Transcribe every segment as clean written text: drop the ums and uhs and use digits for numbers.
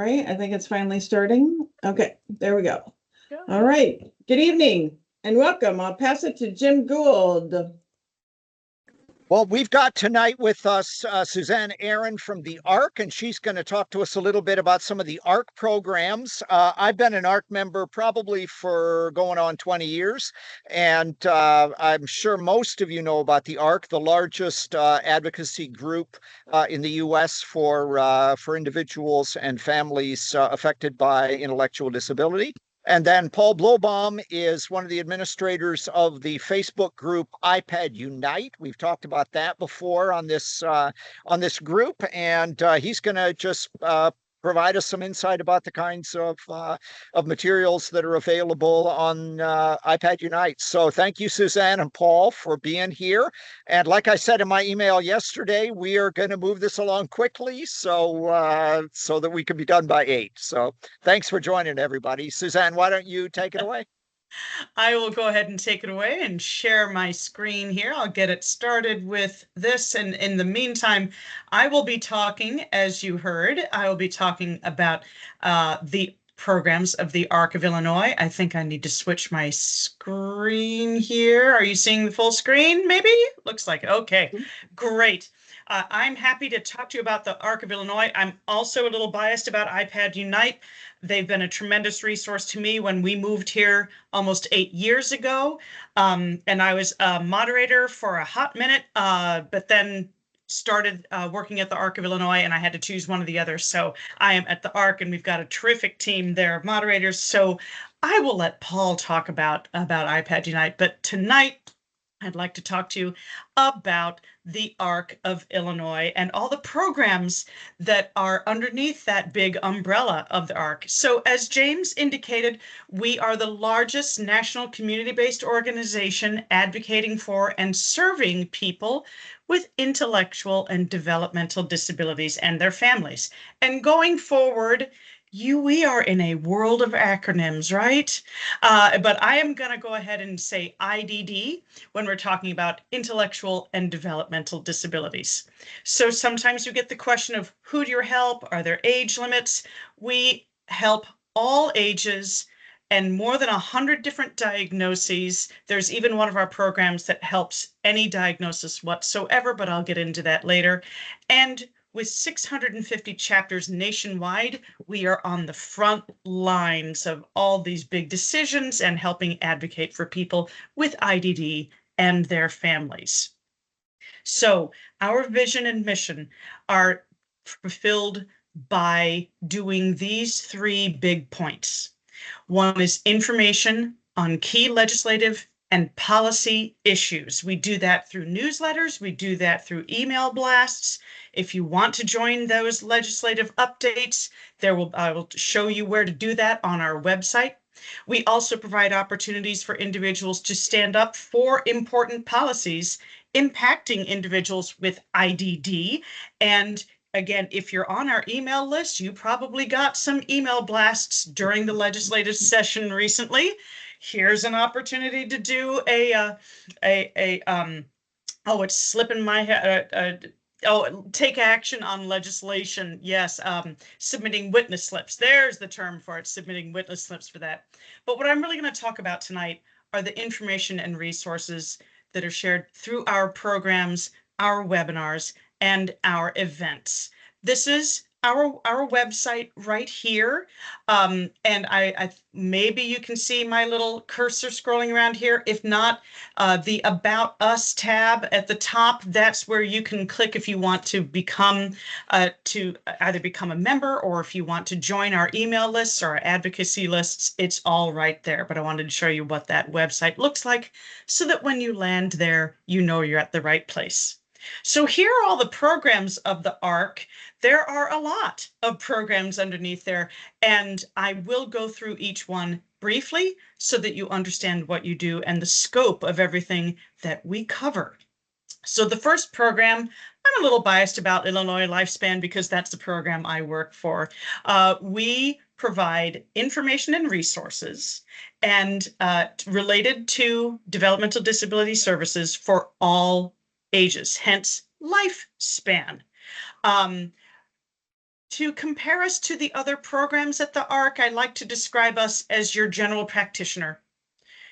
right, I think it's finally starting. Okay, there we go. Good. All right, good evening and welcome. I'll pass it to Jim Gould. Well, we've got tonight with us Suzanne Aaron from the ARC, and she's going to talk to us a little bit about some of the ARC programs. I've been an ARC member probably for going on 20 years, and I'm sure most of you know about the ARC, the largest advocacy group in the U.S. for individuals and families affected by intellectual disability. And then Paul Blowbaum is one of the administrators of the Facebook group iPad Unite. We've talked about that before on this group, and he's going to just provide us some insight about the kinds of materials that are available on iPad Unite. So thank you, Suzanne and Paul, for being here. And like I said in my email yesterday, we are going to move this along quickly so so that we can be done by 8. So thanks for joining, everybody. Suzanne, why don't you take it away? I will go ahead and take it away and share my screen here. I'll get it started with this. And in the meantime, I will be talking, as you heard, I will be talking about the programs of the ARC of Illinois. I think I need to switch my screen here. Are you seeing the full screen? Maybe? Looks like it. Okay, great. I'm happy to talk to you about the ARC of Illinois. I'm also a little biased about iPad Unite. They've been a tremendous resource to me when we moved here almost 8 years ago. And I was a moderator for a hot minute, but then started working at the ARC of Illinois, and I had to choose one or the other. So I am at the ARC, and we've got a terrific team there of moderators. So I will let Paul talk about iPad Unite. But tonight, I'd like to talk to you about the ARC of Illinois and all the programs that are underneath that big umbrella of the ARC. So as James indicated, we are the largest national community-based organization advocating for and serving people with intellectual and developmental disabilities and their families. And going forward, we are in a world of acronyms, right? But I am going to go ahead and say IDD when we're talking about intellectual and developmental disabilities. So sometimes you get the question of who do you help? Are there age limits? We help all ages and more than 100 different diagnoses. There's even one of our programs that helps any diagnosis whatsoever, but I'll get into that later. And with 650 chapters nationwide, we are on the front lines of all these big decisions and helping advocate for people with IDD and their families. So our vision and mission are fulfilled by doing these 3 big points. One is information on key legislative and policy issues. We do that through newsletters. We do that through email blasts. If you want to join those legislative updates, I will show you where to do that on our website. We also provide opportunities for individuals to stand up for important policies impacting individuals with IDD. And again, if you're on our email list, you probably got some email blasts during the legislative session recently. Here's an opportunity to do it's slipping my head. Take action on legislation. Yes, submitting witness slips. There's the term for it, submitting witness slips for that. But what I'm really going to talk about tonight are the information and resources that are shared through our programs, our webinars, and our events. This is our website right here. And I maybe you can see my little cursor scrolling around here. If not, the About Us tab at the top, that's where you can click if you want to become to either become a member, or if you want to join our email lists or our advocacy lists. It's all right there. But I wanted to show you what that website looks like so that when you land there, you know you're at the right place. So here are all the programs of the ARC. There are a lot of programs underneath there, and I will go through each one briefly so that you understand what you do and the scope of everything that we cover. So the first program, I'm a little biased about Illinois Lifespan because that's the program I work for. We provide information and resources and related to developmental disability services for all ages, hence lifespan. To compare us to the other programs at the ARC, I like to describe us as your general practitioner,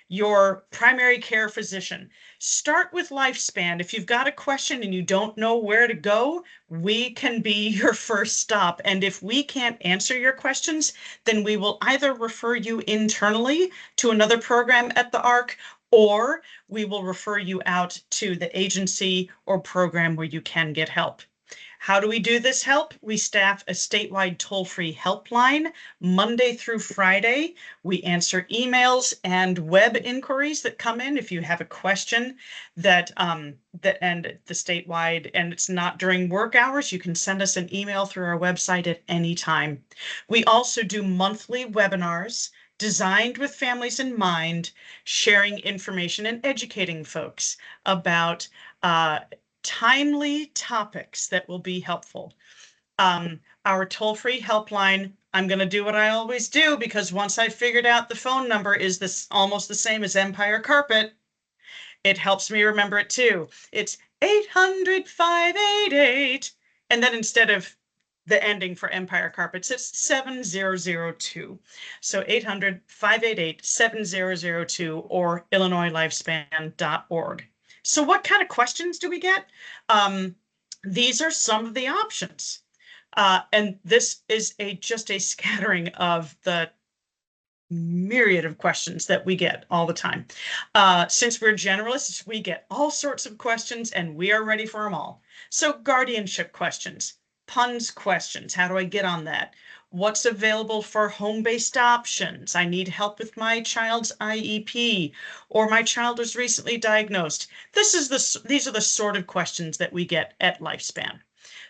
your primary care physician. Start with Lifespan. If you've got a question and you don't know where to go, we can be your first stop. And if we can't answer your questions, then we will either refer you internally to another program at the ARC, or we will refer you out to the agency or program where you can get help. How do we do this help? We staff a statewide toll-free helpline Monday through Friday. We answer emails and web inquiries that come in. If you have a question and the statewide, and it's not during work hours, you can send us an email through our website at any time. We also do monthly webinars designed with families in mind, sharing information and educating folks about timely topics that will be helpful. Our toll-free helpline, I'm going to do what I always do, because once I figured out the phone number is this almost the same as Empire Carpet, it helps me remember it too. It's 800-588, and then instead of the ending for Empire Carpets, it's 7002. So 800-588-7002 or IllinoisLifespan.org. So what kind of questions do we get? These are some of the options. And this is just a scattering of the myriad of questions that we get all the time. Since we're generalists, we get all sorts of questions and we are ready for them all. So guardianship questions, PUNS questions, how do I get on that? What's available for home-based options? I need help with my child's IEP, or my child was recently diagnosed. These are the sort of questions that we get at Lifespan.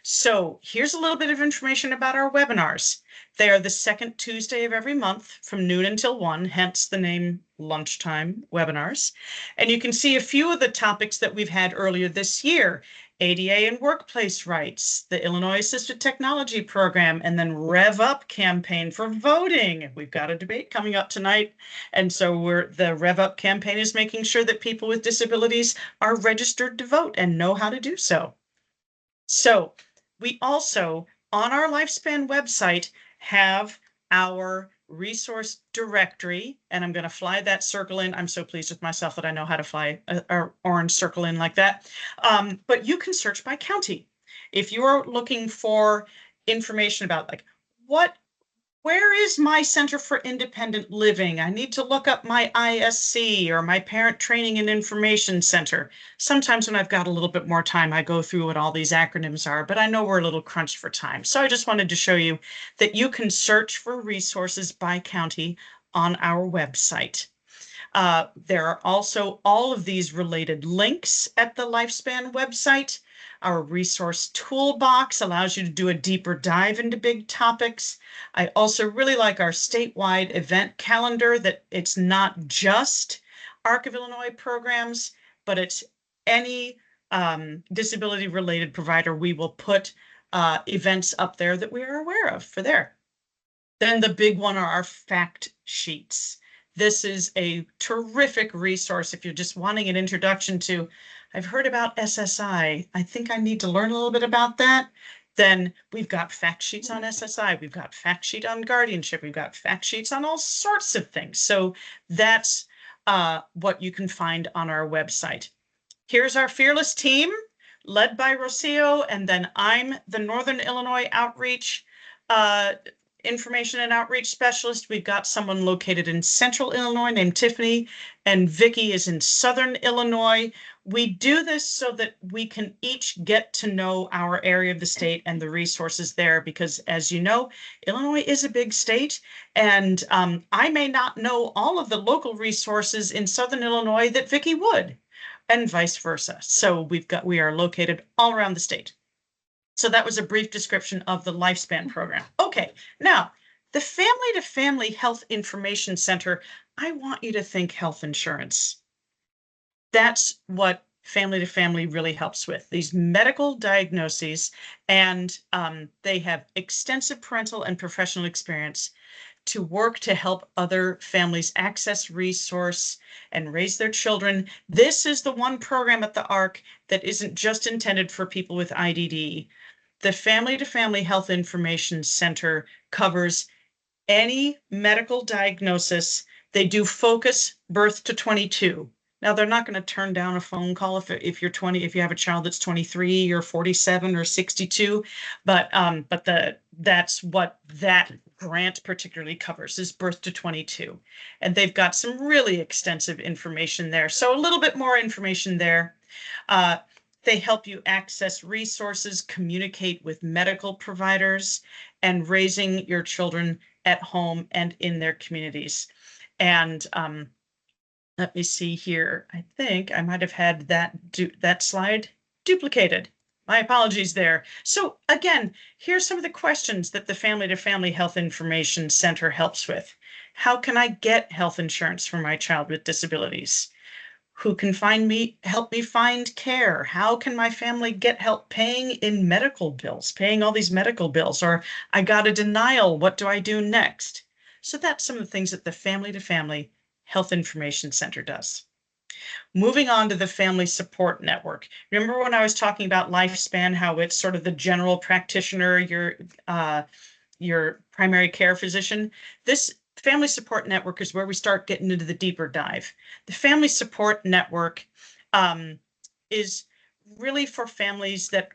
So here's a little bit of information about our webinars. They are the second Tuesday of every month from noon until 1, hence the name Lunchtime Webinars. And you can see a few of the topics that we've had earlier this year: ADA and workplace rights, the Illinois Assistive Technology Program, and then Rev Up campaign for voting. We've got a debate coming up tonight. And so the Rev Up campaign is making sure that people with disabilities are registered to vote and know how to do so. So we also, on our Lifespan website, have our resource directory, and I'm going to fly that circle in. I'm so pleased with myself that I know how to fly an orange circle in like that. But you can search by county. If you're looking for information about like, where is my Center for Independent Living? I need to look up my ISC or my Parent Training and Information Center. Sometimes when I've got a little bit more time, I go through what all these acronyms are, but I know we're a little crunched for time. So I just wanted to show you that you can search for resources by county on our website. There are also all of these related links at the Lifespan website. Our resource toolbox allows you to do a deeper dive into big topics. I also really like our statewide event calendar, that it's not just ARC of Illinois programs, but it's any disability related provider. We will put events up there that we are aware of for there. Then the big one are our fact sheets. This is a terrific resource if you're just wanting an introduction to, I've heard about SSI, I think I need to learn a little bit about that. Then we've got fact sheets on SSI, we've got fact sheet on guardianship, we've got fact sheets on all sorts of things. So that's what you can find on our website. Here's our fearless team led by Rocio, and then I'm the Northern Illinois Outreach Information and Outreach Specialist. We've got someone located in Central Illinois named Tiffany, and Vicki is in Southern Illinois. We do this so that we can each get to know our area of the state and the resources there, because as you know, Illinois is a big state, and I may not know all of the local resources in Southern Illinois that Vicki would, and vice versa. So we are located all around the state. So that was a brief description of the Lifespan program. Okay, now the Family to Family Health Information Center, I want you to think health insurance. That's what Family to Family really helps with, these medical diagnoses, and they have extensive parental and professional experience to work to help other families access resource and raise their children. This is the one program at the ARC that isn't just intended for people with IDD. The Family to Family Health Information Center covers any medical diagnosis. They do focus birth to 22. Now, they're not going to turn down a phone call if you're 20, if you have a child that's 23 or 47 or 62, but that's what that grant particularly covers, is birth to 22. And they've got some really extensive information there. So a little bit more information there. They help you access resources, communicate with medical providers, and raising your children at home and in their communities. And let me see here. I think I might have had that slide duplicated. My apologies there. So again, here's some of the questions that the Family to Family Health Information Center helps with. How can I get health insurance for my child with disabilities? Who can help me find care? How can my family get help paying in medical bills, paying all these medical bills? Or I got a denial, what do I do next? So that's some of the things that the Family to Family Health Information Center does. Moving on to the Family Support Network. Remember when I was talking about lifespan, how it's sort of the general practitioner, your primary care physician? This Family Support Network is where we start getting into the deeper dive. The Family Support Network is really for families that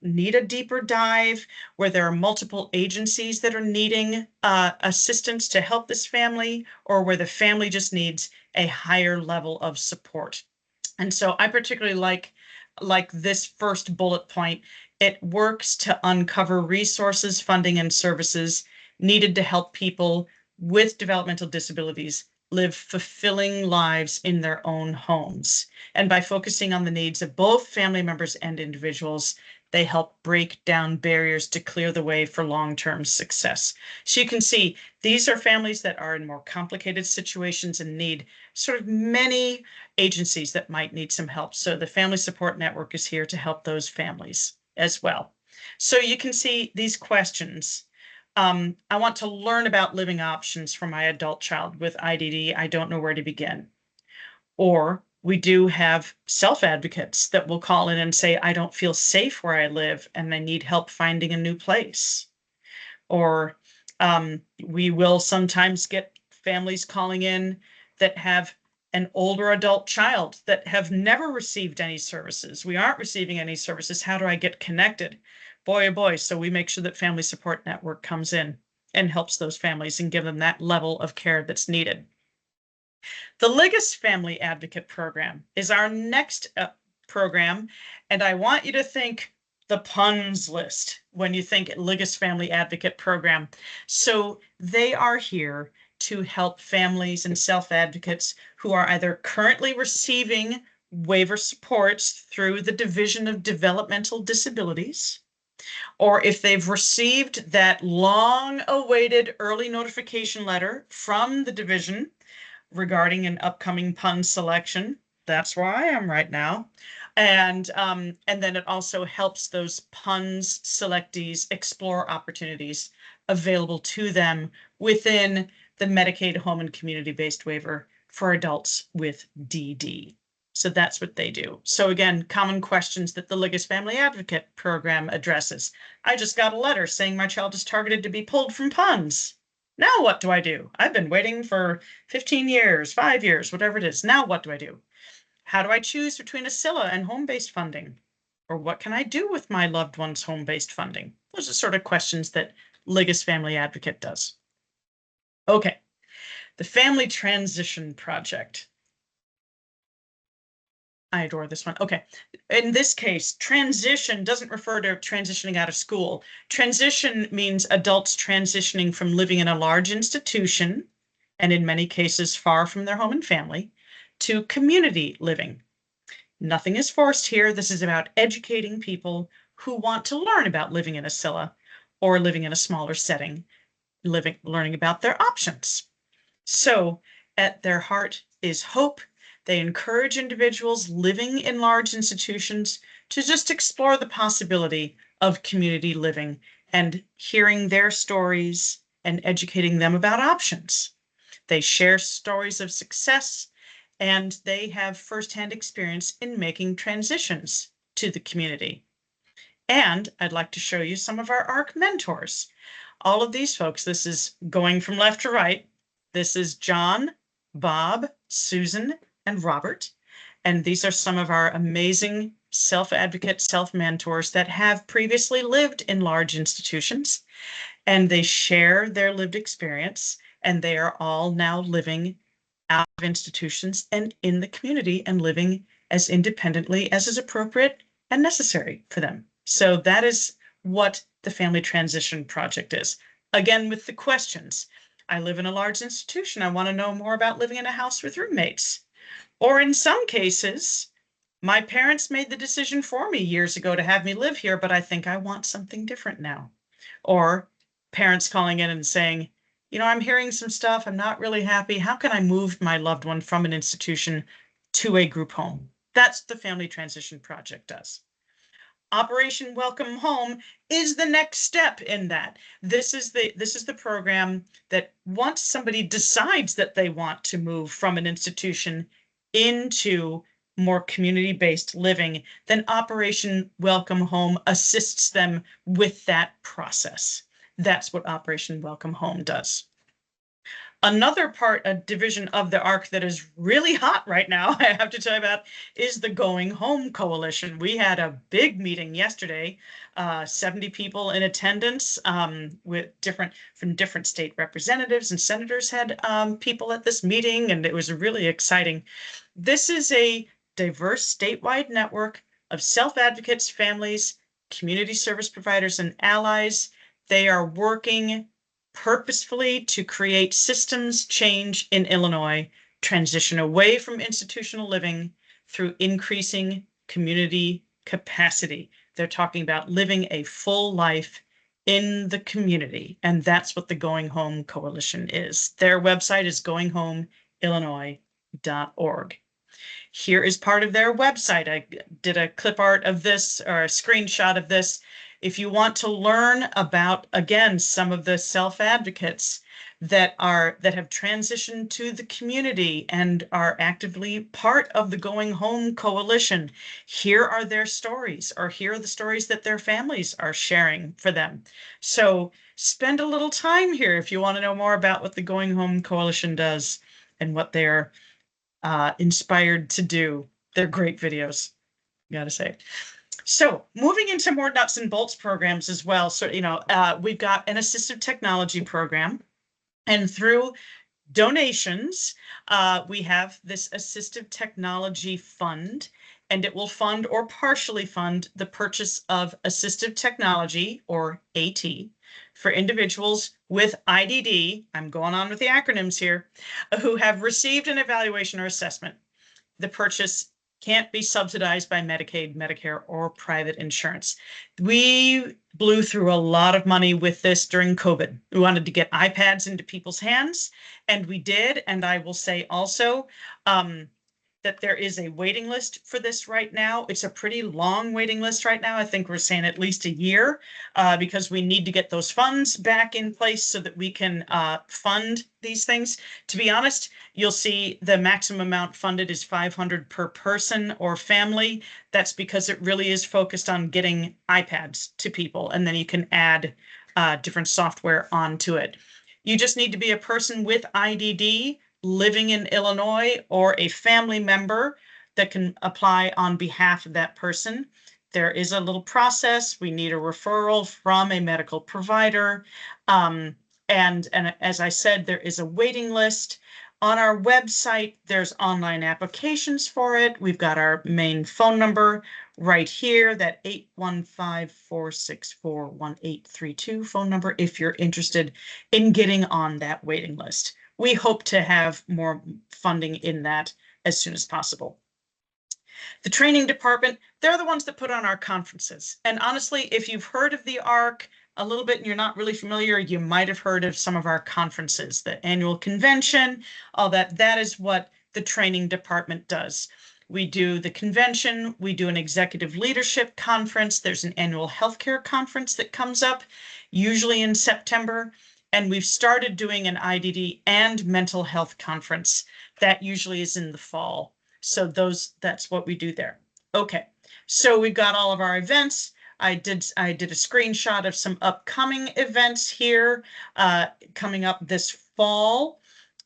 need a deeper dive, where there are multiple agencies that are needing assistance to help this family, or where the family just needs a higher level of support. And so I particularly like this first bullet point. It works to uncover resources, funding, and services needed to help people with developmental disabilities live fulfilling lives in their own homes. And by focusing on the needs of both family members and individuals, they help break down barriers to clear the way for long-term success. So you can see these are families that are in more complicated situations and need sort of many agencies that might need some help. So the Family Support Network is here to help those families as well. So you can see these questions. I want to learn about living options for my adult child with IDD. I don't know where to begin. Or we do have self-advocates that will call in and say, I don't feel safe where I live and I need help finding a new place. Or we will sometimes get families calling in that have an older adult child that have never received any services. We aren't receiving any services. How do I get connected? Boy, oh boy. So we make sure that Family Support Network comes in and helps those families and give them that level of care that's needed. The Liggis Family Advocate Program is our next program, and I want you to think the puns list when you think Liggis Family Advocate Program. So they are here to help families and self-advocates who are either currently receiving waiver supports through the Division of Developmental Disabilities, or if they've received that long-awaited early notification letter from the division regarding an upcoming pun selection. That's where I am right now. And then it also helps those puns selectees explore opportunities available to them within the Medicaid home and community-based waiver for adults with DD. So that's what they do. So again, common questions that the Liggis Family Advocate Program addresses. I just got a letter saying my child is targeted to be pulled from puns. Now what do I do? I've been waiting for 15 years, 5 years, whatever it is. Now what do I do? How do I choose between ASILA and home-based funding? Or what can I do with my loved one's home-based funding? Those are sort of questions that Liggis Family Advocate does. Okay, the Family Transition Project. I adore this one. Okay. In this case, transition doesn't refer to transitioning out of school. Transition means adults transitioning from living in a large institution, and in many cases far from their home and family, to community living. Nothing is forced here. This is about educating people who want to learn about living in ASILA or living in a smaller setting, learning about their options. So at their heart is hope. They encourage individuals living in large institutions to just explore the possibility of community living and hearing their stories and educating them about options. They share stories of success, and they have firsthand experience in making transitions to the community. And I'd like to show you some of our ARC mentors. All of these folks, this is going from left to right. This is John, Bob, Susan, and Robert. And these are some of our amazing self-advocate, self-mentors that have previously lived in large institutions, and they share their lived experience, and they are all now living out of institutions and in the community and living as independently as is appropriate and necessary for them. So that is what the Family Transition Project is. Again, with the questions. I live in a large institution. I want to know more about living in a house with roommates. Or in some cases, my parents made the decision for me years ago to have me live here, but I think I want something different now. Or parents calling in and saying, you know, I'm hearing some stuff. I'm not really happy. How can I move my loved one from an institution to a group home? That's what the Family Transition Project does. Operation Welcome Home is the next step in that. This is the program that once somebody decides that they want to move from an institution into more community-based living, then Operation Welcome Home assists them with that process. That's what Operation Welcome Home does. Another part, a division of the ARC that is really hot right now, I have to tell you about, is the Going Home Coalition. We had a big meeting yesterday, 70 people in attendance, with from different state representatives and senators had people at this meeting, and it was really exciting. This is a diverse statewide network of self-advocates, families, community service providers, and allies. They are working purposefully to create systems change in Illinois, transition away from institutional living through increasing community capacity. They're talking about living a full life in the community, and that's what the Going Home Coalition is. Their website is goinghomeillinois.org. Here is part of their website. I did a clip art of this, or a screenshot of this. If you want to learn about, again, some of the self-advocates that have transitioned to the community and are actively part of the Going Home Coalition, here are their stories, or here are the stories that their families are sharing for them. So spend a little time here if you want to know more about what the Going Home Coalition does and what they're inspired to do. They're great videos, gotta say. So moving into more nuts and bolts programs as well. So, we've got an assistive technology program, and through donations, we have this assistive technology fund, and it will fund or partially fund the purchase of assistive technology, or AT, for individuals with IDD, I'm going on with the acronyms here, who have received an evaluation or assessment. The purchase can't be subsidized by Medicaid, Medicare, or private insurance. We blew through a lot of money with this during COVID. We wanted to get iPads into people's hands, and we did. And I will say also that there is a waiting list for this right now. It's a pretty long waiting list right now. I think we're saying at least a year, because we need to get those funds back in place so that we can fund these things. To be honest, you'll see the maximum amount funded is $500 per person or family. That's because it really is focused on getting iPads to people, and then you can add different software onto it. You just need to be a person with IDD living in Illinois, or a family member that can apply on behalf of that person. There is a little process. We need a referral from a medical provider. And as I said, there is a waiting list. On our website, there's online applications for it. We've got our main phone number right here, that 815-464-1832 phone number, if you're interested in getting on that waiting list. We hope to have more funding in that as soon as possible. The training department, they're the ones that put on our conferences. And honestly, if you've heard of the ARC a little bit and you're not really familiar, you might have heard of some of our conferences, the annual convention, all that. That is what the training department does. We do the convention, we do an executive leadership conference. There's an annual healthcare conference that comes up, usually in September. And we've started doing an IDD and mental health conference that usually is in the fall. So that's what we do there. Okay, so we've got all of our events. I did a screenshot of some upcoming events here coming up this fall.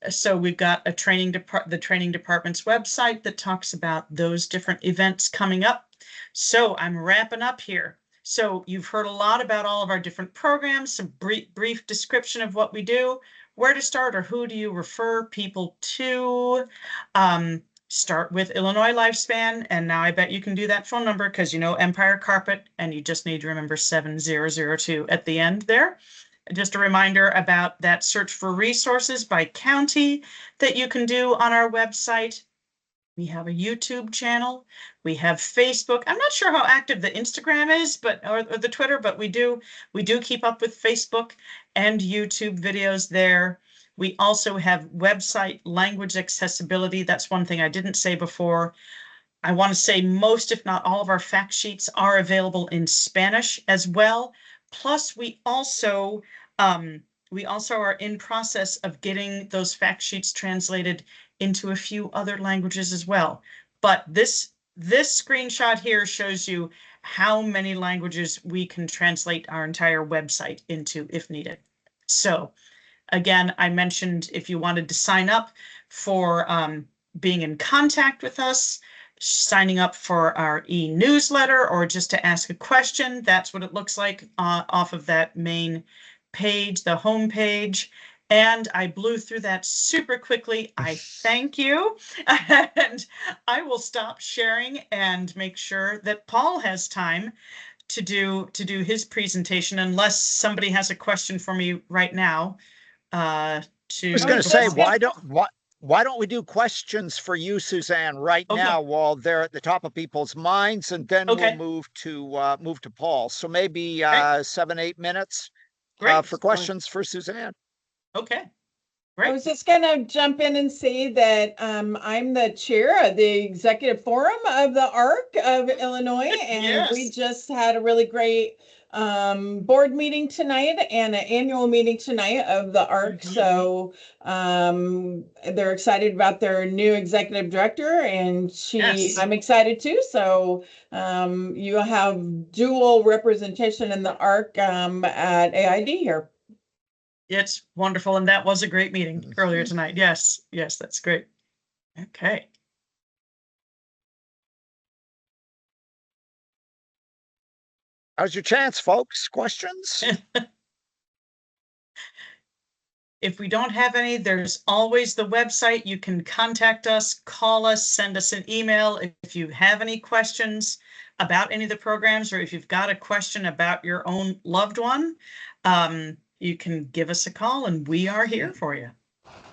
So we've got the training department's website that talks about those different events coming up. So I'm wrapping up here. So you've heard a lot about all of our different programs, some brief description of what we do, where to start, or who do you refer people to. Start with Illinois Lifespan, and now I bet you can do that phone number because you know Empire Carpet, and you just need to remember 7002 at the end there. Just a reminder about that search for resources by county that you can do on our website. We have a YouTube channel. We have Facebook. I'm not sure how active the Instagram is, or the Twitter, but we do keep up with Facebook and YouTube videos there. We also have website language accessibility. That's one thing I didn't say before. I want to say most, if not all, of our fact sheets are available in Spanish as well. Plus, we also are in process of getting those fact sheets translated into a few other languages as well. But this screenshot here shows you how many languages we can translate our entire website into if needed. So again, I mentioned if you wanted to sign up for being in contact with us, signing up for our e-newsletter, or just to ask a question, that's what it looks like off of that main page, the home page. And I blew through that super quickly. I thank you. And I will stop sharing and make sure that Paul has time to do his presentation, unless somebody has a question for me right now. I was going to say, why don't we do questions for you, Suzanne, right now while they're at the top of people's minds, and then we'll move to Paul. So maybe 7-8 minutes for questions for Suzanne. Okay. Right. I was just going to jump in and say that I'm the chair of the executive forum of the ARC of Illinois, and yes, we just had a really great board meeting tonight and an annual meeting tonight of the ARC. Mm-hmm. So they're excited about their new executive director, and yes, I'm excited too. So you have dual representation in the ARC at AID here. It's wonderful. And that was a great meeting earlier tonight. Yes, yes, that's great. Okay. How's your chance, folks? Questions? If we don't have any, there's always the website. You can contact us, call us, send us an email. If you have any questions about any of the programs, or if you've got a question about your own loved one, you can give us a call, and we are here for you.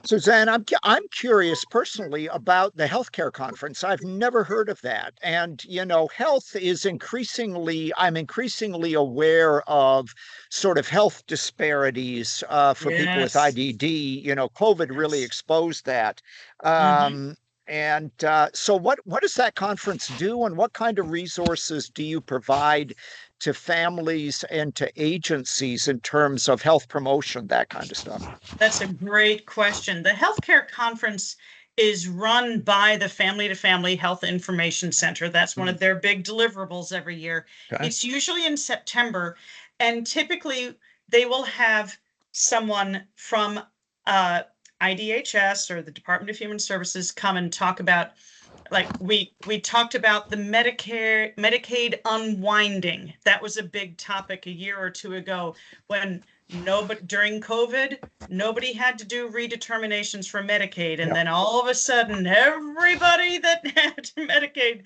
Suzanne, I'm curious personally about the healthcare conference. I've never heard of that. And, you know, health is I'm increasingly aware of sort of health disparities for people with IDD. You know, COVID really exposed that. And so what does that conference do, and what kind of resources do you provide to families and to agencies in terms of health promotion, that kind of stuff? That's a great question. The healthcare conference is run by the Family to Family Health Information Center. That's one of their big deliverables every year. Okay. It's usually in September, and typically they will have someone from IDHS or the Department of Human Services come and talk about, like we talked about the Medicaid unwinding. That was a big topic a year or two ago when during COVID, nobody had to do redeterminations for Medicaid. And then all of a sudden, everybody that had Medicaid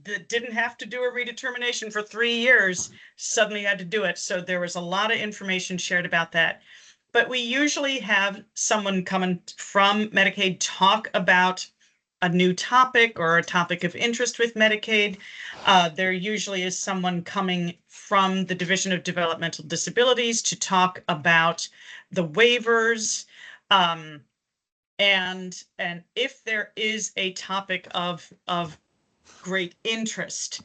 that didn't have to do a redetermination for 3 years suddenly had to do it. So there was a lot of information shared about that. But we usually have someone coming from Medicaid talk about a new topic or a topic of interest with Medicaid. There usually is someone coming from the Division of Developmental Disabilities to talk about the waivers. And if there is a topic of great interest,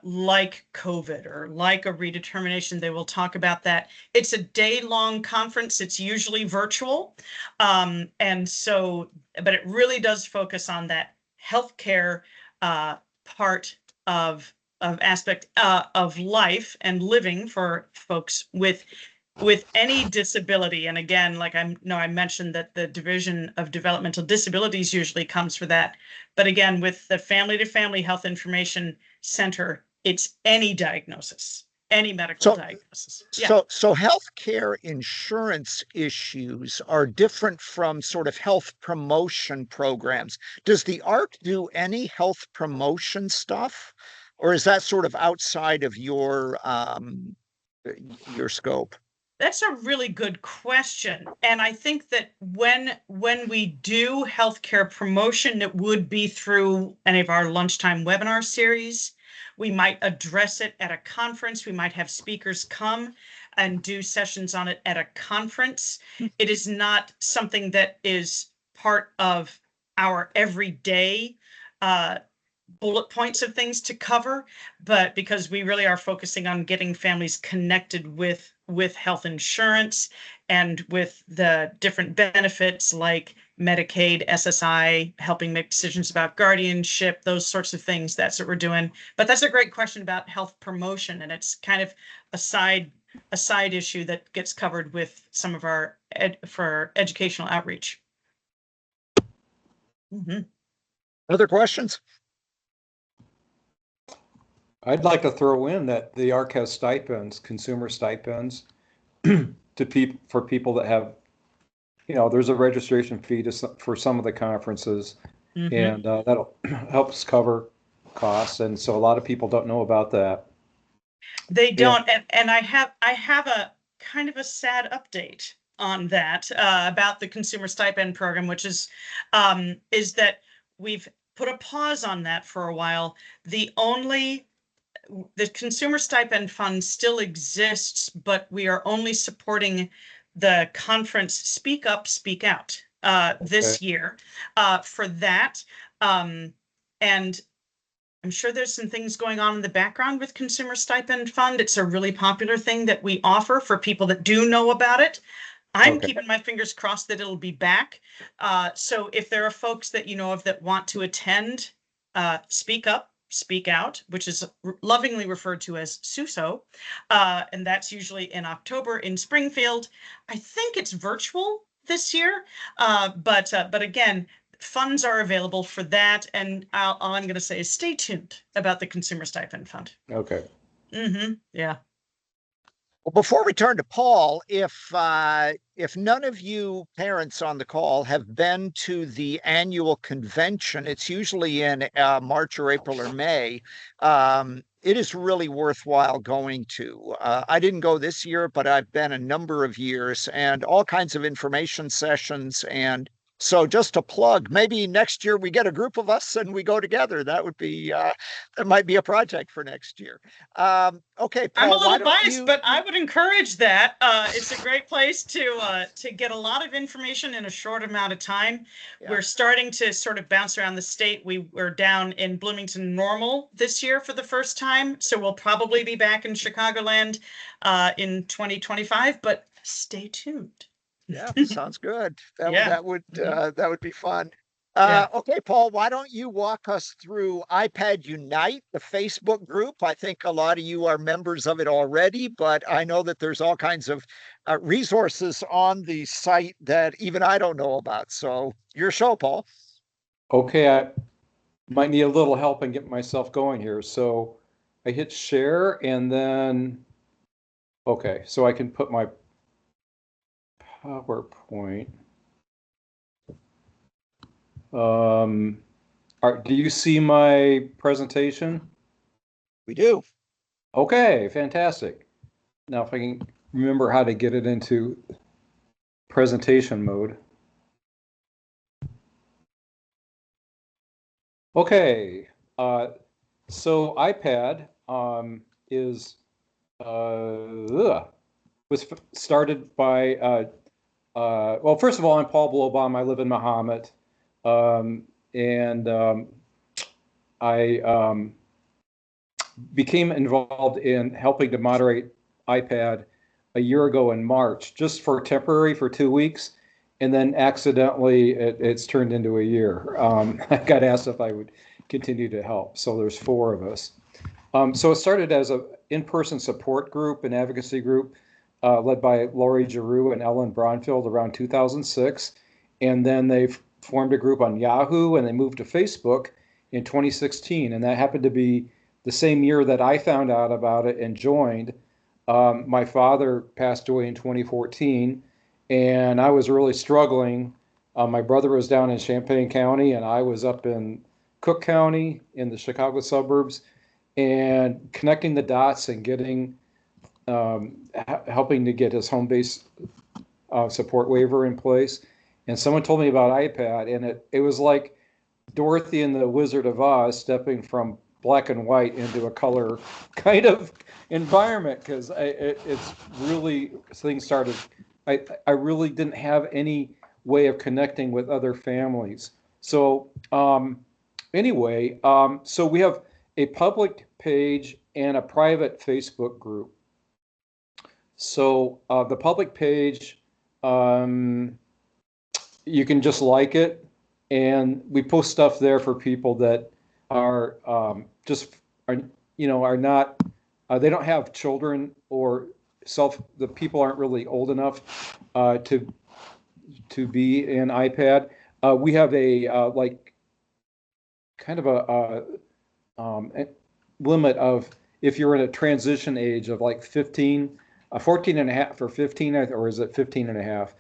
like COVID or like a redetermination, they will talk about that. It's a day-long conference. It's usually virtual. And so, but it really does focus on that healthcare part of aspect of life and living for folks with any disability. And again, like I mentioned that the Division of Developmental Disabilities usually comes for that. But again, with the Family to Family Health Information Center, it's any diagnosis, any medical diagnosis. So healthcare insurance issues are different from sort of health promotion programs. Does the ARC do any health promotion stuff, or is that sort of outside of your scope? That's a really good question. And I think that when we do healthcare promotion, it would be through any of our lunchtime webinar series. We might address it at a conference. We might have speakers come and do sessions on it at a conference. It is not something that is part of our everyday bullet points of things to cover, but because we really are focusing on getting families connected with health insurance and with the different benefits like Medicaid, SSI, helping make decisions about guardianship, those sorts of things. That's what we're doing. But that's a great question about health promotion, and it's kind of a side issue that gets covered with some of our for educational outreach. Other questions? I'd like to throw in that the ARC has stipends, consumer stipends, for people that have, there's a registration fee for some of the conferences, and that helps cover costs. And so a lot of people don't know about that. They don't, and I have a kind of a sad update on that about the consumer stipend program, which is that we've put a pause on that for a while. The consumer stipend fund still exists, but we are only supporting the conference Speak Up, Speak Out this year for that. And I'm sure there's some things going on in the background with consumer stipend fund. It's a really popular thing that we offer for people that do know about it. I'm keeping my fingers crossed that it'll be back. So if there are folks that you know of that want to attend, Speak Up, Speak Out, which is lovingly referred to as SUSO, and that's usually in October in Springfield. I think it's virtual this year, but again, funds are available for that, and all I'm going to say is stay tuned about the Consumer Stipend Fund. Okay. Yeah. Well, before we turn to Paul, if none of you parents on the call have been to the annual convention, it's usually in March or April or May. It is really worthwhile going to. I didn't go this year, but I've been a number of years, and all kinds of information sessions. And so just to plug, maybe next year we get a group of us and we go together. That would be, that might be a project for next year. Okay, Paul, I'm a little biased, but I would encourage that. It's a great place to get a lot of information in a short amount of time. Yeah. We're starting to sort of bounce around the state. We were down in Bloomington Normal this year for the first time, so we'll probably be back in Chicagoland in 2025, but stay tuned. Yeah, sounds good. That would be fun. Okay, Paul, why don't you walk us through iPad Unite, the Facebook group? I think a lot of you are members of it already, but I know that there's all kinds of resources on the site that even I don't know about. So your show, Paul. Okay, I might need a little help in getting myself going here. So I hit share and then, okay, so I can put my PowerPoint. Do you see my presentation? We do. Okay, fantastic. Now, if I can remember how to get it into presentation mode. Okay, so iPad was started by well, first of all, I'm Paul Blobom. I live in Mahomet, and I became involved in helping to moderate iPad a year ago in March, just for 2 weeks, and then accidentally it's turned into a year. I got asked if I would continue to help, so there's 4 of us. So it started as a in-person support group, an advocacy group led by Lori Giroux and Ellen Bronfield around 2006. And then they formed a group on Yahoo and they moved to Facebook in 2016. And that happened to be the same year that I found out about it and joined. My father passed away in 2014 and I was really struggling. My brother was down in Champaign County and I was up in Cook County in the Chicago suburbs, and connecting the dots and getting helping to get his home base support waiver in place. And someone told me about iPad, and it was like Dorothy and the Wizard of Oz stepping from black and white into a color kind of environment, because it's really, things started, I really didn't have any way of connecting with other families. So anyway, so we have a public page and a private Facebook group. So the public page, you can just like it, and we post stuff there for people that are are not, they don't have children, or the people aren't really old enough to be in iPad. We have a like kind of a limit of, if you're in a transition age of like 14 and a half or 15, or is it 15 and a half,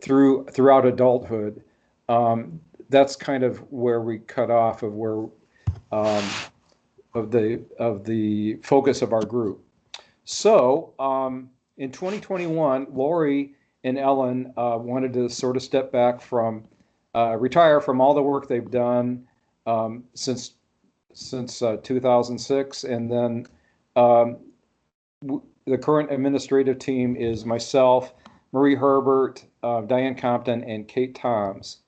throughout adulthood. That's kind of where we cut off of where of the focus of our group. So in 2021, Lori and Ellen wanted to sort of step back from retire from all the work they've done since 2006, and then the current administrative team is myself, Marie Herbert, Diane Compton, and Kate Toms.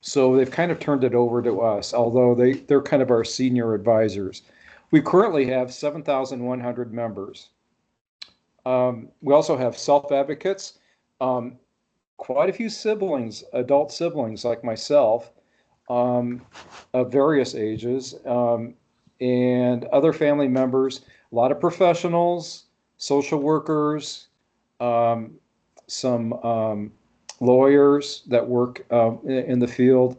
So they've kind of turned it over to us, although they're kind of our senior advisors. We currently have 7,100 members. We also have self-advocates, quite a few siblings, adult siblings like myself, of various ages, and other family members, a lot of professionals, social workers, some lawyers that work in the field,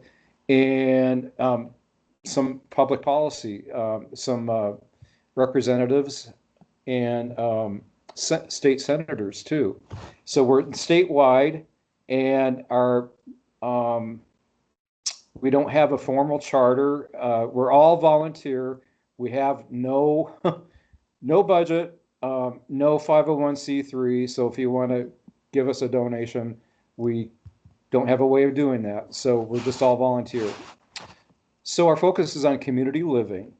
and some public policy, some representatives, and state senators too. So we're statewide, and we don't have a formal charter. We're all volunteer. We have no budget, no 501c3. So if you want to give us a donation, we don't have a way of doing that. So we're just all volunteer. So our focus is on community living.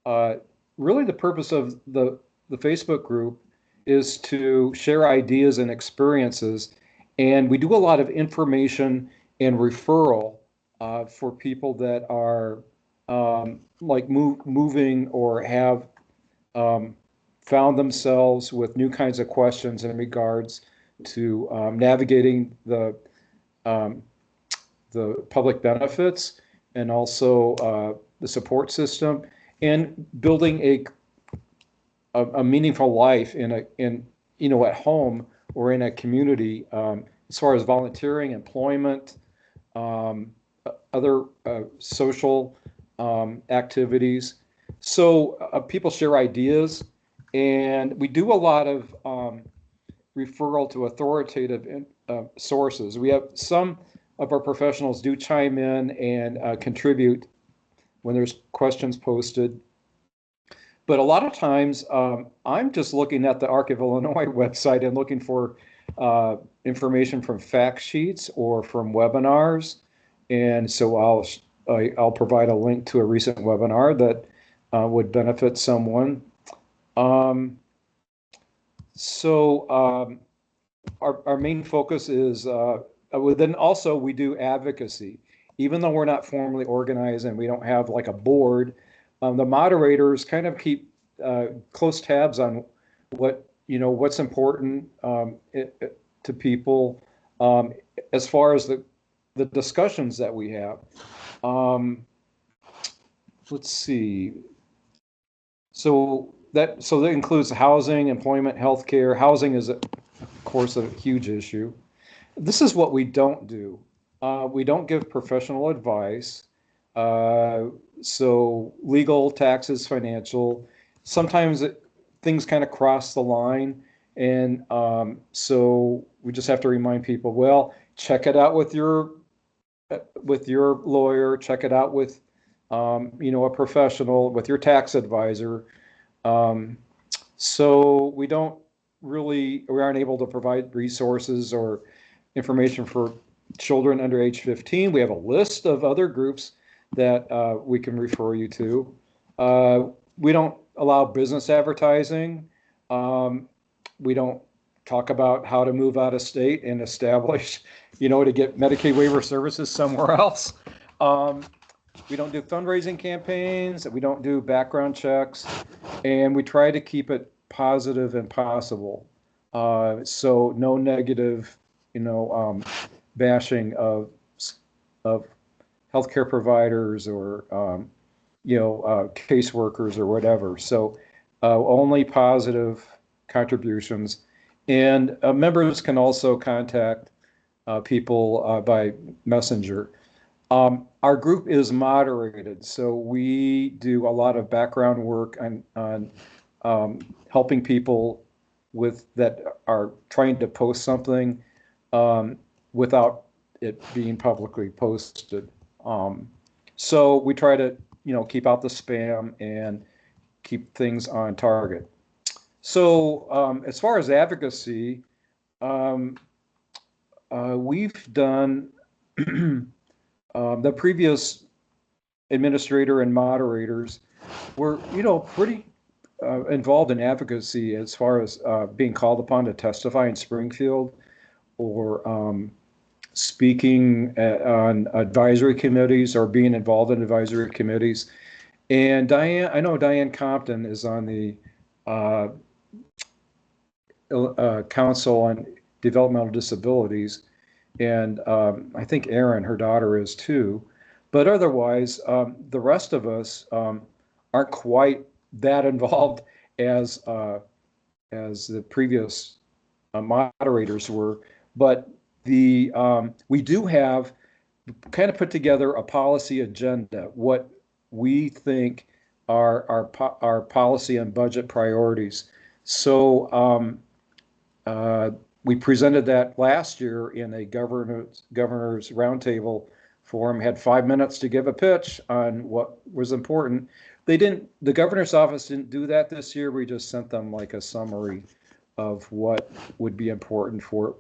Really the purpose of the Facebook group is to share ideas and experiences. And we do a lot of information and referral for people that are like moving or have found themselves with new kinds of questions in regards to navigating the public benefits, and also the support system, and building a meaningful life in at home or in a community, as far as volunteering, employment, other social activities. So people share ideas, and we do a lot of referral to authoritative sources. We have some of our professionals do chime in and contribute when there's questions posted. But a lot of times I'm just looking at the ARC of Illinois website and looking for information from fact sheets or from webinars. And so I'll provide a link to a recent webinar that would benefit someone. So our main focus is, then also we do advocacy. Even though we're not formally organized and we don't have like a board, the moderators kind of keep close tabs on what's important to people, as far as the discussions that we have. Let's see. So that includes housing, employment, healthcare. Housing is, of course, a huge issue. This is what we don't do. We don't give professional advice. Uh, so legal, taxes, financial. Sometimes things kind of cross the line, and so we just have to remind people. Well, check it out with your lawyer. Check it out with a professional, with your tax advisor. Um, so we aren't able to provide resources or information for children under age 15. We have a list of other groups that we can refer you to. We don't allow business advertising. We don't talk about how to move out of state and establish, to get Medicaid waiver services somewhere else. We don't do fundraising campaigns. We don't do background checks, and we try to keep it positive and possible. So no negative, bashing of healthcare providers or caseworkers or whatever. So only positive contributions, and members can also contact people by messenger. Our group is moderated, so we do a lot of background work on helping people that are trying to post something without it being publicly posted. So we try to keep out the spam and keep things on target. So as far as advocacy, we've done the previous administrator and moderators were, pretty involved in advocacy as far as being called upon to testify in Springfield or speaking on advisory committees or being involved in advisory committees. And I know Diane Compton is on the Council on Developmental Disabilities. And I think Aaron, her daughter, is too. But otherwise, the rest of us aren't quite that involved as the previous moderators were. But we do have kind of put together a policy agenda, what we think are our policy and budget priorities. So we presented that last year in a governor's roundtable forum, had 5 minutes to give a pitch on what was important. The governor's office didn't do that this year. We just sent them like a summary of what would be important for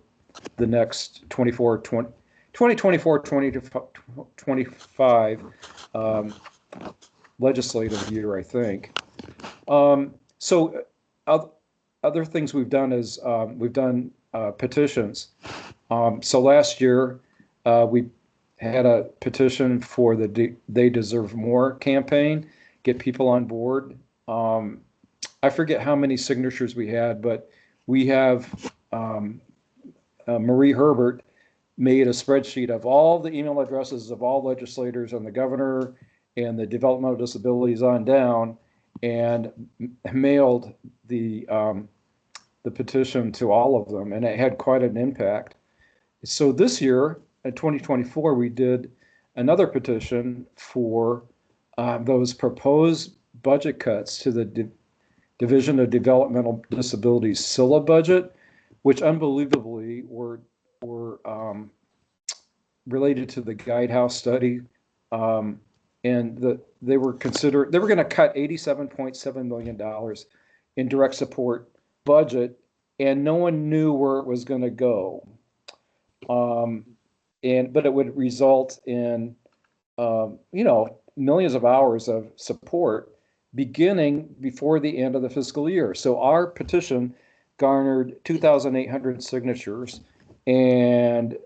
the next 2024-2025 legislative year, I think. So other things we've done is we've done petitions. So last year we had a petition for the They Deserve More campaign, get people on board. I forget how many signatures we had, but we have Marie Herbert made a spreadsheet of all the email addresses of all legislators and the governor and the developmental disabilities on down, and mailed the petition to all of them, and it had quite an impact. So this year, in 2024, we did another petition for those proposed budget cuts to the Division of Developmental Disabilities SILA budget, which unbelievably were related to the Guidehouse study, and they were going to cut $87.7 million in direct support budget, and no one knew where it was going to go. But it would result in millions of hours of support beginning before the end of the fiscal year. So our petition garnered 2,800 signatures, and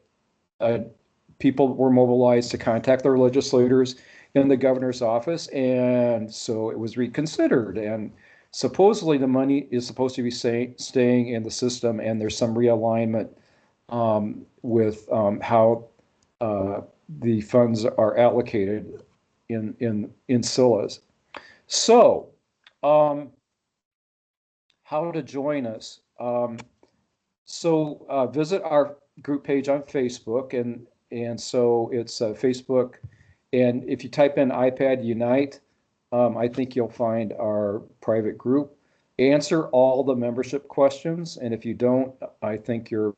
people were mobilized to contact their legislators in the governor's office, and so it was reconsidered, and supposedly the money is supposed to be staying in the system, and there's some realignment with how the funds are allocated in SILAs. So how to join us. So visit our group page on Facebook, and so it's Facebook, and if you type in iPad Unite, I think you'll find our private group. Answer all the membership questions, and if you don't, I think your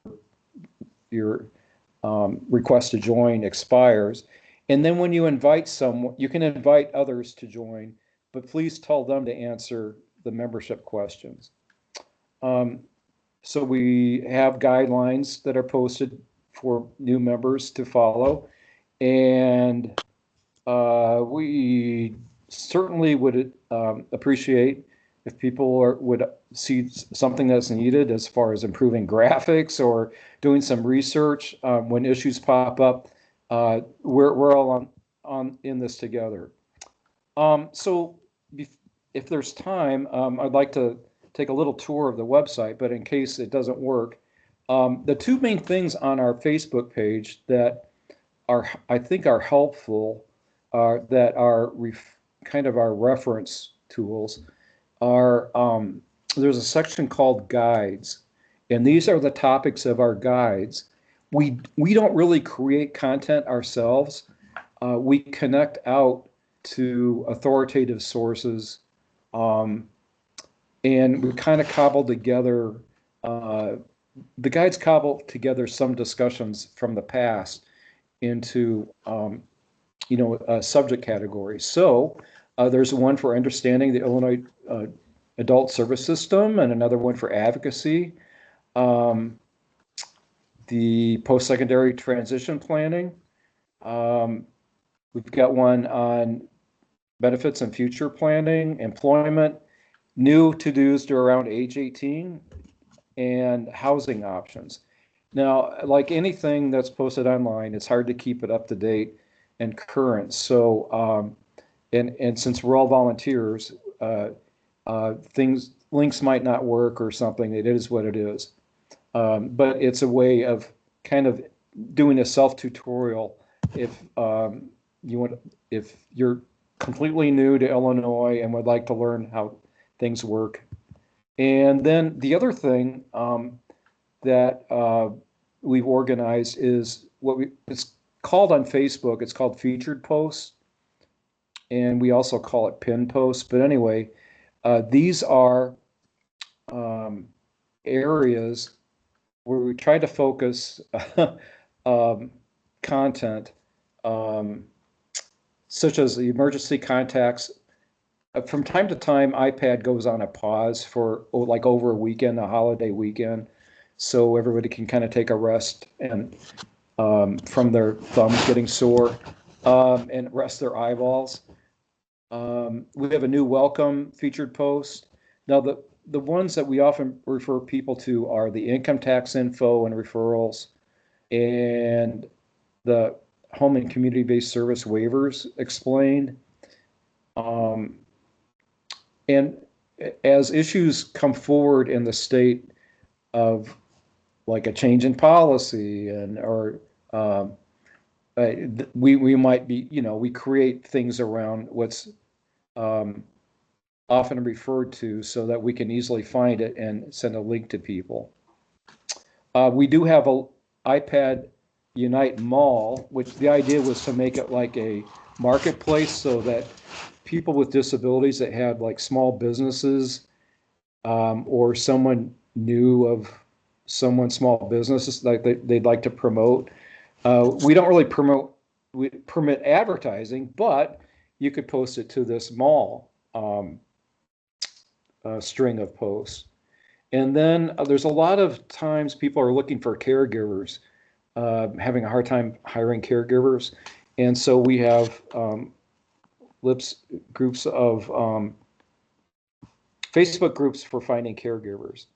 request to join expires. And then when you invite someone, you can invite others to join, but please tell them to answer the membership questions. So we have guidelines that are posted for new members to follow, and we certainly would appreciate if people would see something that's needed as far as improving graphics or doing some research when issues pop up. We're all on in this together. So if there's time, I'd like to take a little tour of the website, but in case it doesn't work, the two main things on our Facebook page that I think are helpful, that are kind of our reference tools, are there's a section called guides, and these are the topics of our guides. We don't really create content ourselves. We connect out to authoritative sources, and we kind of cobble together, the guides cobble together some discussions from the past into subject categories. So there's one for understanding the Illinois adult service system, and another one for advocacy, the post-secondary transition planning. We've got one on benefits and future planning, employment, new to-dos to around age 18, and housing options. Now, like anything that's posted online, it's hard to keep it up to date and current. So, and since we're all volunteers, links might not work or something. It is what it is. But it's a way of kind of doing a self-tutorial if if you're completely new to Illinois and would like to learn how things work. And then the other thing that we've organized is it's called on Facebook, it's called featured posts, and we also call it pinned posts. But anyway, these are areas where we try to focus content, such as the emergency contacts. From time to time, iPad goes on a pause for like over a weekend, a holiday weekend, so everybody can kind of take a rest and from their thumbs getting sore, and rest their eyeballs. We have a new welcome featured post. Now, the ones that we often refer people to are the income tax info and referrals, and the home and community-based service waivers explained. And as issues come forward in the state of like a change in policy or we might be, we create things around what's often referred to so that we can easily find it and send a link to people. We do have a iPad Unite Mall, which the idea was to make it like a marketplace so that people with disabilities that had like small businesses, or someone knew of someone small businesses like they'd like to promote. We don't really permit advertising, but you could post it to this mall string of posts. And then there's a lot of times people are looking for caregivers, having a hard time hiring caregivers. And so we have groups of Facebook groups for finding caregivers.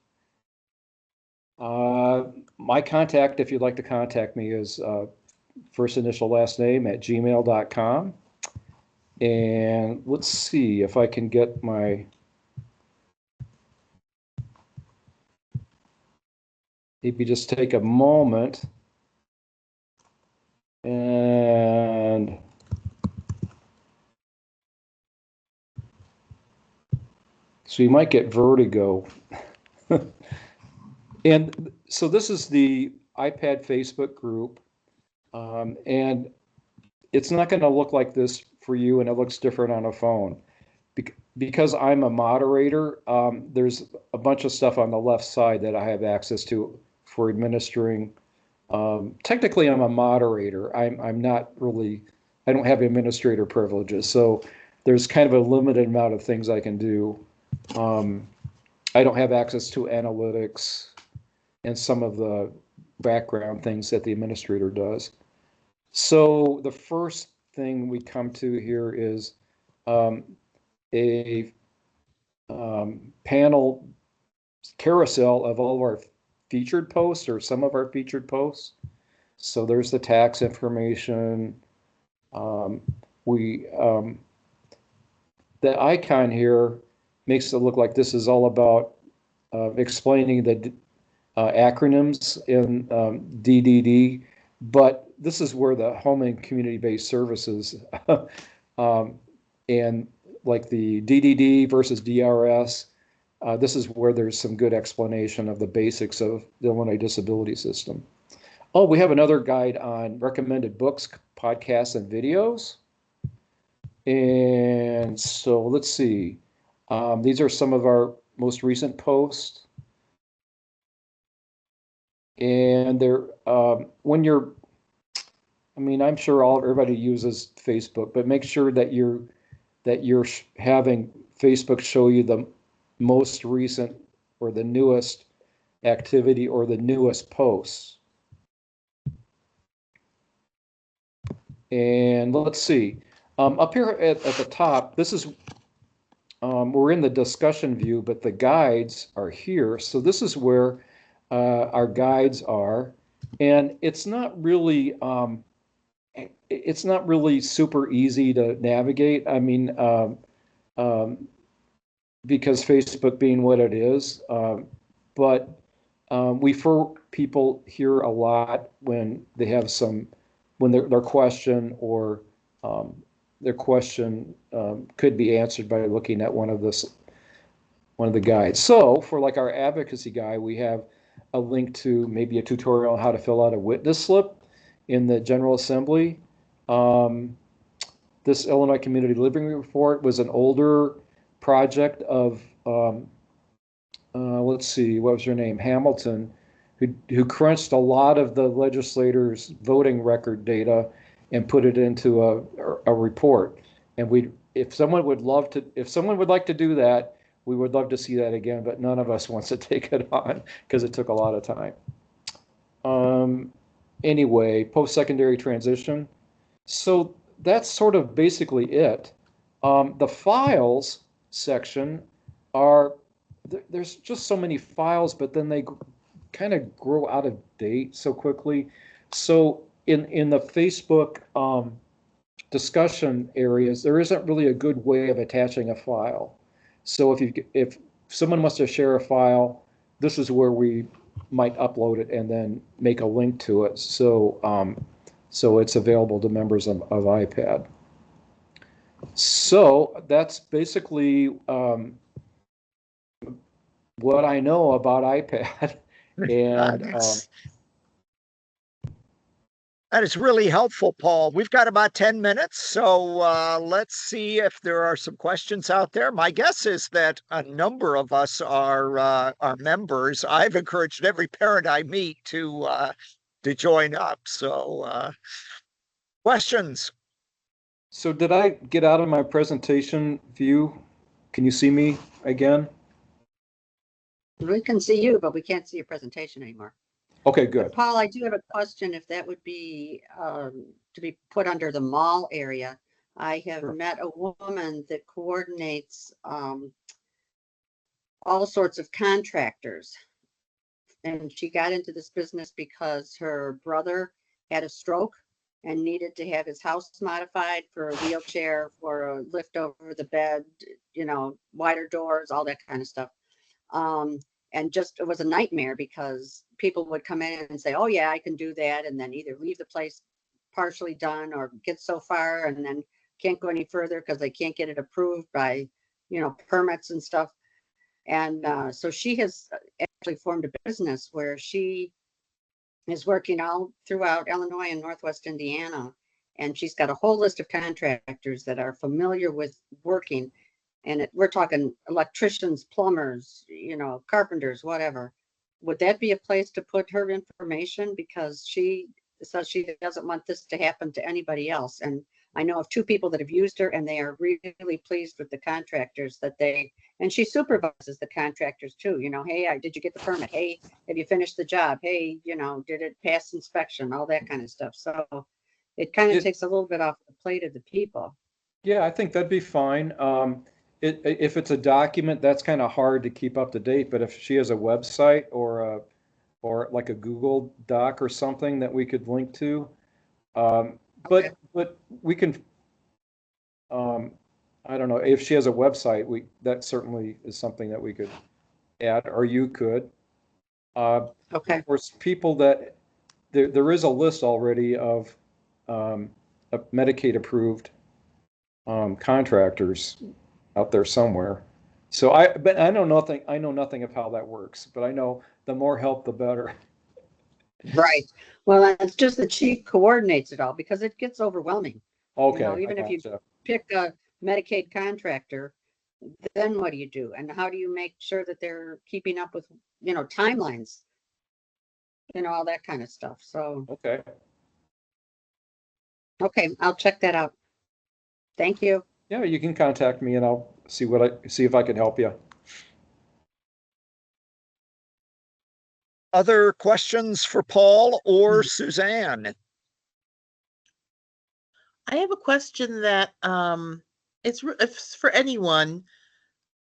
My contact, if you'd like to contact me, is first initial last name @gmail.com. And let's see if I can get my, maybe just take a moment and So you might get vertigo. And so this is the iPad Facebook group. And it's not going to look like this for you, and it looks different on a phone. Because I'm a moderator, there's a bunch of stuff on the left side that I have access to for administering. Technically, I'm a moderator. I'm not really, I don't have administrator privileges. So there's kind of a limited amount of things I can do. I don't have access to analytics and some of the background things that the administrator does. So the first thing we come to here is a panel carousel of all of our featured posts or some of our featured posts. So there's the tax information. The icon here makes it look like this is all about explaining the acronyms in DDD, but this is where the home and community-based services and like the DDD versus DRS, this is where there's some good explanation of the basics of the Illinois disability system. Oh, we have another guide on recommended books, podcasts, and videos. And so let's see. These are some of our most recent posts. And they're, when you're, I mean, I'm sure everybody uses Facebook, but make sure that you're having Facebook show you the most recent or the newest activity or the newest posts. And let's see, up here at the top, this is, we're in the discussion view, but the guides are here. So this is where our guides are, and it's not really super easy to navigate. I mean, because Facebook being what it is, but we refer people here a lot when they have when their question or their question could be answered by looking at one of the guides. So for like our advocacy guide, we have a link to maybe a tutorial on how to fill out a witness slip in the General Assembly. This Illinois Community Living Report was an older project of, let's see, what was her name? Hamilton, who crunched a lot of the legislators' voting record data and put it into a report. And if someone would like to do that, we would love to see that again, but none of us wants to take it on because it took a lot of time. Anyway, post-secondary transition. So that's sort of basically it. The files section there's just so many files, but then they kind of grow out of date so quickly. So in the Facebook discussion areas, there isn't really a good way of attaching a file. So if someone wants to share a file, this is where we might upload it and then make a link to it. So so it's available to members of iPad. So that's basically what I know about iPad. And that is really helpful, Paul. We've got about 10 minutes, so let's see if there are some questions out there. My guess is that a number of us are members. I've encouraged every parent I meet to join up. So questions? So did I get out of my presentation view? Can you see me again? We can see you, but we can't see your presentation anymore. Okay, good. But Paul, I do have a question if that would be to be put under the mall area. I have met a woman that coordinates all sorts of contractors. And she got into this business because her brother had a stroke and needed to have his house modified for a wheelchair, for a lift over the bed, you know, wider doors, all that kind of stuff. And just, it was a nightmare because people would come in and say, oh yeah, I can do that. And then either leave the place partially done or get so far and then can't go any further because they can't get it approved by, you know, permits and stuff. And so she has actually formed a business where she is working all throughout Illinois and Northwest Indiana. And she's got a whole list of contractors that are familiar with working. And we're talking electricians, plumbers, carpenters, whatever. Would that be a place to put her information? Because she says she doesn't want this to happen to anybody else. And I know of 2 people that have used her, and they are really pleased with the contractors and she supervises the contractors too. Hey, did you get the permit? Hey, have you finished the job? Hey, did it pass inspection? All that kind of stuff. So it kind of takes a little bit off the plate of the people. Yeah, I think that'd be fine. If it's a document, that's kind of hard to keep up to date, but if she has a website or like a Google Doc or something that we could link to, but we can, I don't know, if she has a website, that certainly is something that we could add, or you could. Okay. Of course, people that there is a list already of Medicaid approved contractors out there somewhere. So but I know nothing of how that works, but I know the more help, the better. Right. Well, it's just that she coordinates it all, because it gets overwhelming. Okay. Even if you pick a Medicaid contractor, then what do you do? And how do you make sure that they're keeping up with, timelines, all that kind of stuff. So, okay, I'll check that out. Thank you. Yeah, you can contact me and I'll see if I can help you. Other questions for Paul or Suzanne? I have a question that it's for anyone.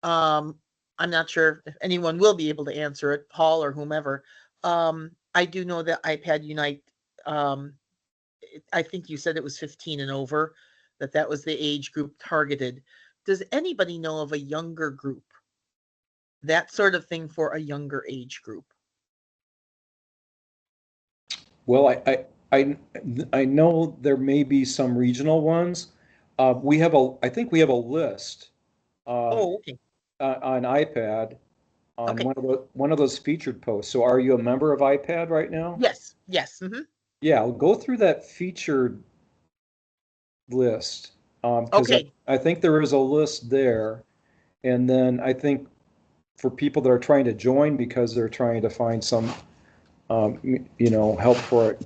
I'm not sure if anyone will be able to answer it, Paul or whomever. I do know that iPad Unite, I think you said it was 15 and over, that was the age group targeted. Does anybody know of a younger group? That sort of thing for a younger age group? Well, I know there may be some regional ones. I think we have a list Okay. on iPad on Okay. one of those featured posts. So are you a member of iPad right now? Yes. Yeah, I'll go through that featured list. Because Okay. I think there is a list there. And then I think for people that are trying to join because they're trying to find some, help for a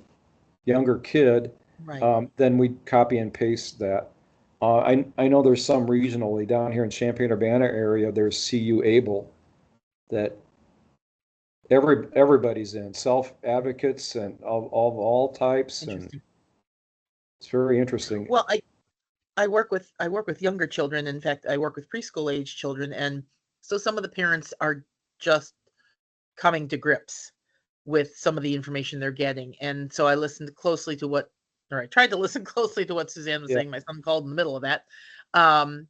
younger kid, Right. then we copy and paste that. I know there's some regionally down here in Champaign-Urbana area, there's CU Able that everybody's in, self-advocates and of all types, and it's very interesting. Well, I work with younger children. In fact, I work with preschool age children, and so some of the parents are just coming to grips with some of the information they're getting. And so I tried to listen closely to what Suzanne was saying. My son called in the middle of that. And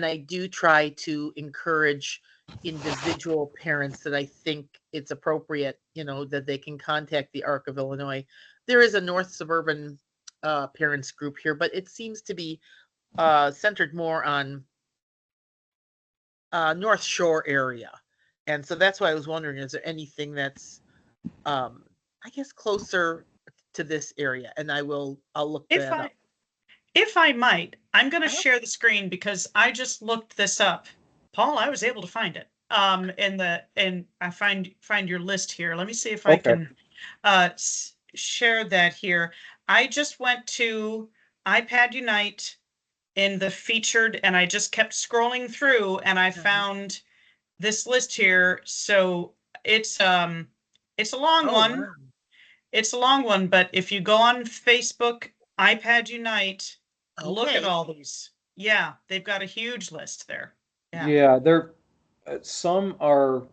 I do try to encourage individual parents that I think it's appropriate, that they can contact the ARC of Illinois. There is a North Suburban parents group here, but it seems to be centered more on North Shore area. And so that's why I was wondering, is there anything that's, I guess, closer to this area? And I'll look that up. If I might, I'm going to share the screen because I just looked this up. Paul, I was able to find it. And I find your list here. Let me see if I can share that here. I just went to iPad Unite in the featured, and I just kept scrolling through, and I found this list here. So it's a long one. Wow. It's a long one, but if you go on Facebook, iPad Unite, look at all these. Yeah, they've got a huge list there. Yeah, some are,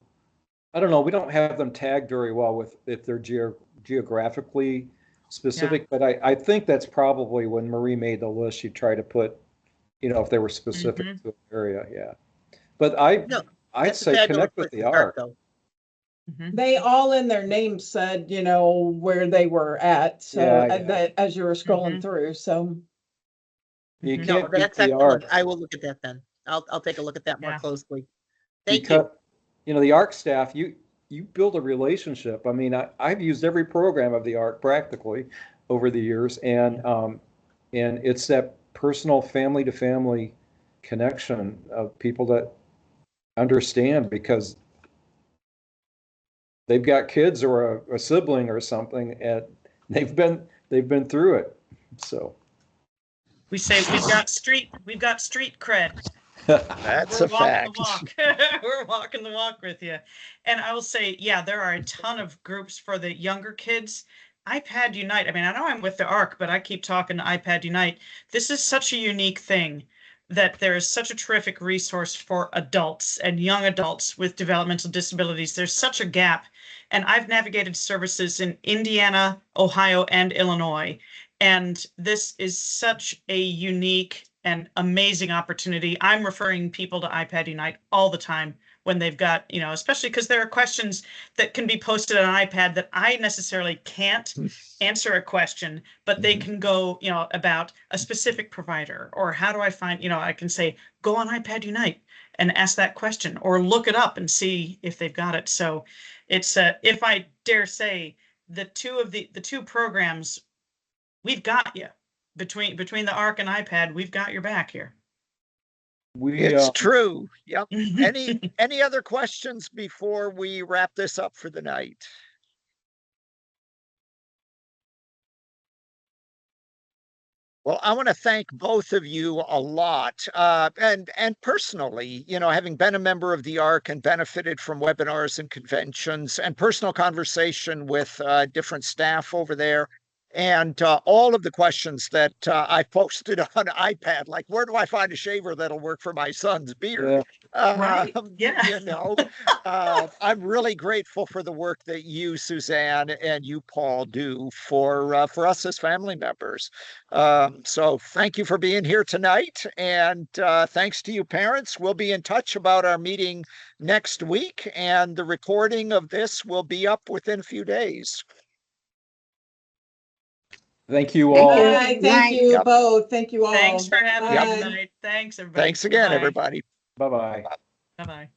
I don't know, we don't have them tagged very well if they're geographically specific, but I think that's probably when Marie made the list, she tried to put, if they were specific to an area, yeah. But I'd say connect with the ARC. They all in their names said, where they were at. So as you were scrolling through, so. You can't that's excellent. I will look at that then. I'll take a look at that more closely. Thank you. the ARC staff, you build a relationship. I mean, I've used every program of the ARC practically over the years, and it's that personal family to family connection of people that understand because they've got kids or a sibling or something, and they've been through it. So We say we've got street cred. That's We're a walking the fact. walk. We're walking the walk with you. And I will say, yeah, there are a ton of groups for the younger kids. iPad Unite. I mean, I know I'm with the ARC, but I keep talking to iPad Unite. This is such a unique thing that there is such a terrific resource for adults and young adults with developmental disabilities. There's such a gap. And I've navigated services in Indiana, Ohio, and Illinois. And this is such a unique and amazing opportunity. I'm referring people to iPad Unite all the time when they've got, especially because there are questions that can be posted on an iPad that I necessarily can't answer a question, but they can go, about a specific provider, or how do I find, I can say, go on iPad Unite and ask that question, or look it up and see if they've got it. So it's, if I dare say, the two programs, we've got you. Between the ARC and iPad, we've got your back here. It's true. Yep. Any other questions before we wrap this up for the night? Well, I want to thank both of you a lot. And personally, having been a member of the ARC and benefited from webinars and conventions and personal conversation with different staff over there, and all of the questions that I posted on iPad, like where do I find a shaver that'll work for my son's beard? Right. Yeah. I'm really grateful for the work that you, Suzanne, and you, Paul, do for us as family members. So thank you for being here tonight, and thanks to you, parents. We'll be in touch about our meeting next week, and the recording of this will be up within a few days. Thank you all. Thank you Yep. both. Thank you all. Thanks for having Bye. me tonight. Thanks, everybody. Thanks again, Bye-bye. everybody. Bye-bye. Bye-bye.